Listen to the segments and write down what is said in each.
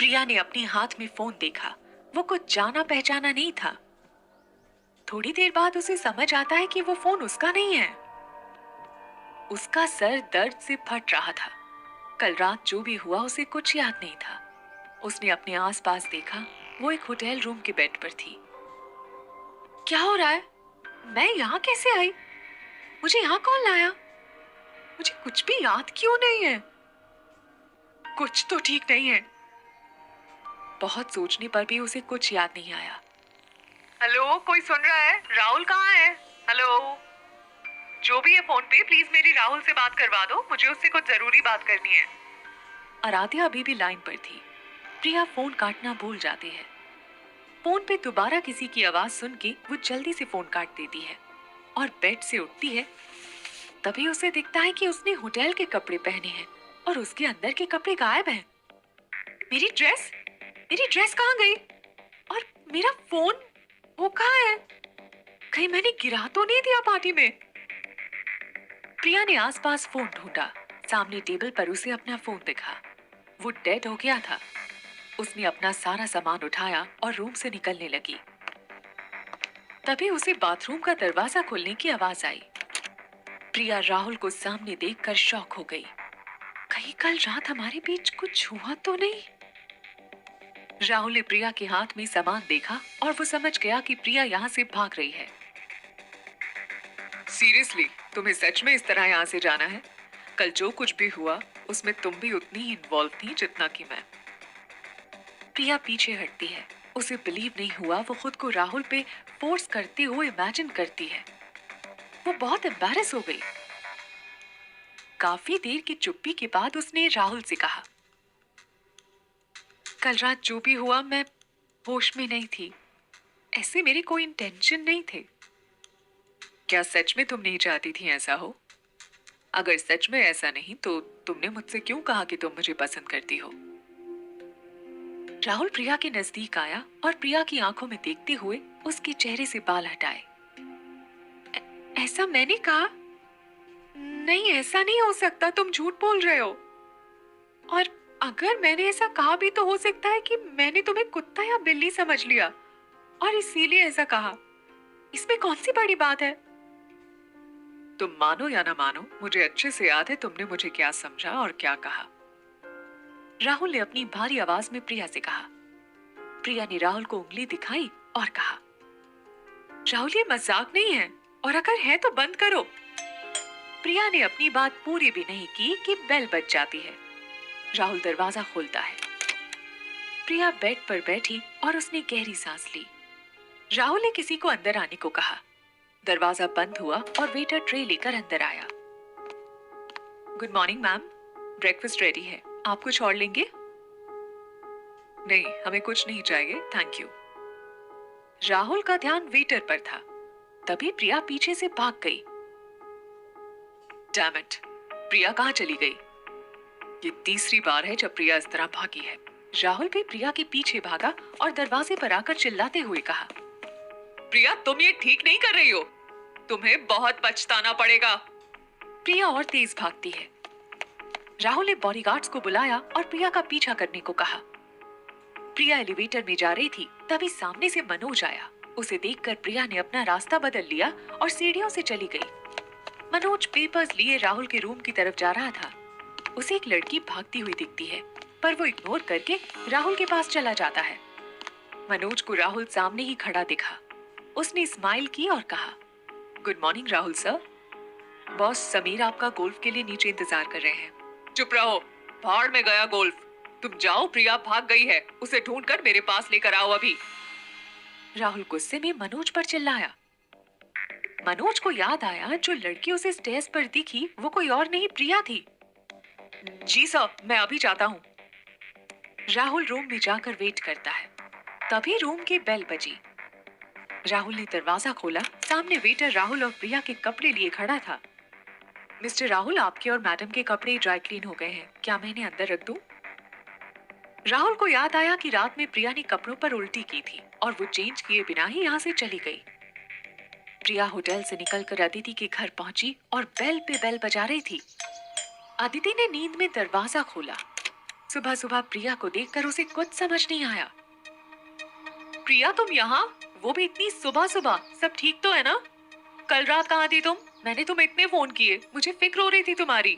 प्रिया ने अपने हाथ में फोन देखा। वो कुछ जाना पहचाना नहीं था। थोड़ी देर बाद उसे समझ आता है कि वो फोन उसका नहीं है। उसका सर दर्द से फट रहा था। कल रात जो भी हुआ उसे कुछ याद नहीं था। उसने अपने आसपास देखा। वो एक होटल रूम के बेड पर थी। क्या हो रहा है? मैं यहाँ कैसे आई? मुझे यहाँ कौन लाया? मुझे कुछ भी याद क्यों नहीं है? कुछ तो ठीक नहीं है। बहुत सोचने पर भी उसे कुछ याद नहीं आया। हेलो, कोई सुन रहा है? राहुल कहाँ है? हेलो, जो भी है फोन पे, प्लीज मेरी राहुल से बात करवा दो। मुझे उससे कुछ जरूरी बात करनी है। आराध्या अभी भी लाइन पर थी। प्रिया फोन काटना भूल जाती है। फोन पे दोबारा किसी की आवाज सुन के वो जल्दी से फोन काट देती है और बेड से उठती है। तभी उसे दिखता है कि उसने होटल के कपड़े पहने हैं और उसके अंदर के कपड़े गायब हैं। मेरी ड्रेस कहाँ गई? और मेरा फोन, वो कहाँ है? कहीं मैंने गिरा तो नहीं दिया पार्टी में? प्रिया ने आसपास फोन ढूंढा। सामने टेबल पर उसे अपना फोन दिखा। वो डेड हो गया था। उसने अपना सारा सामान उठाया और रूम से निकलने लगी। तभी उसे बाथरूम का दरवाजा खोलने की आवाज आई। प्रिया राहुल को सामने देखकर शॉक हो गई। कहीं कल रात हमारे बीच कुछ हुआ तो नहीं? राहुल ने प्रिया के हाथ में सामान देखा और वो समझ गया कि प्रिया यहाँ से भाग रही है। सीरियसली, तुम्हें सच में इस तरह यहाँ से जाना है? कल जो कुछ भी हुआ उसमें तुम भी उतनी ही इन्वॉल्व थी जितना कि मैं। प्रिया पीछे हटती है। उसे बिलीव नहीं हुआ। वो खुद को राहुल पे फोर्स करते हुए इमेजिन करती है। वो बहुत एम्बैरेस हो गई। काफी देर की चुप्पी के बाद उसने राहुल से कहा, कल रात जो भी हुआ मैं होश में नहीं थी। ऐसे मेरे कोई इंटेंशन नहीं थे। क्या सच में तुम नहीं चाहती थी ऐसा हो? अगर सच में ऐसा नहीं तो तुमने मुझसे क्यों कहा कि तुम मुझे पसंद करती हो? राहुल प्रिया के नजदीक आया और प्रिया की आंखों में देखते हुए उसके चेहरे से बाल हटाए। ऐसा मैंने कहा नहीं, ऐसा नहीं हो सकता, तुम झूठ बोल रहे हो। और अगर मैंने ऐसा कहा भी तो हो सकता है कि मैंने तुम्हें कुत्ता या बिल्ली समझ लिया और इसीलिए ऐसा कहा। इसमें कौन सी बड़ी बात है? तुम मानो या ना मानो, मुझे अच्छे से याद है तुमने मुझे क्या समझा और क्या कहा। राहुल ने अपनी भारी आवाज में प्रिया से कहा। प्रिया ने राहुल को उंगली दिखाई और कहा, राहुल ये मजाक नहीं है, और अगर है तो बंद करो। प्रिया ने अपनी बात पूरी भी नहीं की कि बेल बज जाती है। राहुल दरवाजा खोलता है। प्रिया बेड पर बैठी और उसने गहरी सांस ली। राहुल ने किसी को अंदर आने को कहा। दरवाजा बंद हुआ और वेटर ट्रे लेकर अंदर आया। Good morning ma'am, breakfast ready है, आप कुछ और लेंगे? नहीं, हमें कुछ नहीं चाहिए, थैंक यू। राहुल का ध्यान वेटर पर था। तभी प्रिया पीछे से भाग गई। डैम इट, प्रिया कहाँ चली गई? ये तीसरी बार है जब प्रिया इस तरह भागी है। राहुल भी प्रिया के पीछे भागा और दरवाजे पर आकर चिल्लाते हुए कहा, प्रिया तुम ये ठीक नहीं कर रही हो, तुम्हें बहुत पछताना पड़ेगा। प्रिया और तेज भागती है। राहुल ने बॉडीगार्ड्स को बुलाया और प्रिया का पीछा करने को कहा। प्रिया एलिवेटर में जा रही थी, तभी सामने से मनोज आया। उसे देखकर प्रिया ने अपना रास्ता बदल लिया और सीढ़ियों से चली गई। मनोज पेपर्स लिए राहुल के रूम की तरफ जा रहा था। उसे एक लड़की भागती हुई दिखती है, पर वो इग्नोर करके राहुल के पास चला जाता है। मनोज को राहुल सामने ही खड़ा दिखा। उसने स्माइल की और कहा, good morning Rahul sir. Boss Sameer आपका गोल्फ के लिए नीचे इंतजार कर रहे हैं। चुप रहो, भाड़ में गया गोल्फ। तुम जाओ, प्रिया भाग गई है, उसे ढूंढकर मेरे पास लेकर आओ अभी। राहुल गुस्से में मनोज पर चिल्लाया। मनोज को याद आया जो लड़की उसे स्टेज पर दिखी वो कोई और नहीं प्रिया थी। जी सर, मैं अभी जाता हूँ। राहुल रूम में जाकर वेट करता है। तभी रूम की बेल बजी। राहुल ने दरवाजा खोला। सामने वेटर राहुल और प्रिया के कपड़े लिए खड़ा था। मिस्टर राहुल, आपके और मैडम के कपड़े ड्राई क्लीन हो गए हैं, क्या मैं इन्हें अंदर रख दूं? राहुल को याद आया कि रात में प्रिया ने कपड़ों पर उल्टी की थी और वो चेंज किए बिना ही यहाँ से चली गई। प्रिया होटल से निकलकर अदिति के घर पहुंची और बेल पे बेल बजा रही थी। अदिति ने नींद में दरवाजा खोला। सुबह सुबह प्रिया को देखकर उसे कुछ समझ नहीं आया। प्रिया, तुम यहाँ? वो भी इतनी सुबह सुबह। सब ठीक तो है ना? कल रात कहाँ थी तुम? मैंने तुम्हें इतने फोन किए, मुझे फिक्र हो रही थी तुम्हारी।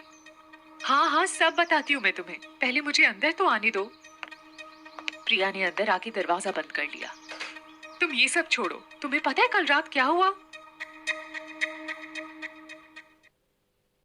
हाँ हाँ, सब बताती हूँ मैं तुम्हें, पहले मुझे अंदर तो आने दो। प्रिया ने अंदर आके दरवाजा बंद कर लिया। तुम ये सब छोड़ो, तुम्हें पता है कल रात क्या हुआ?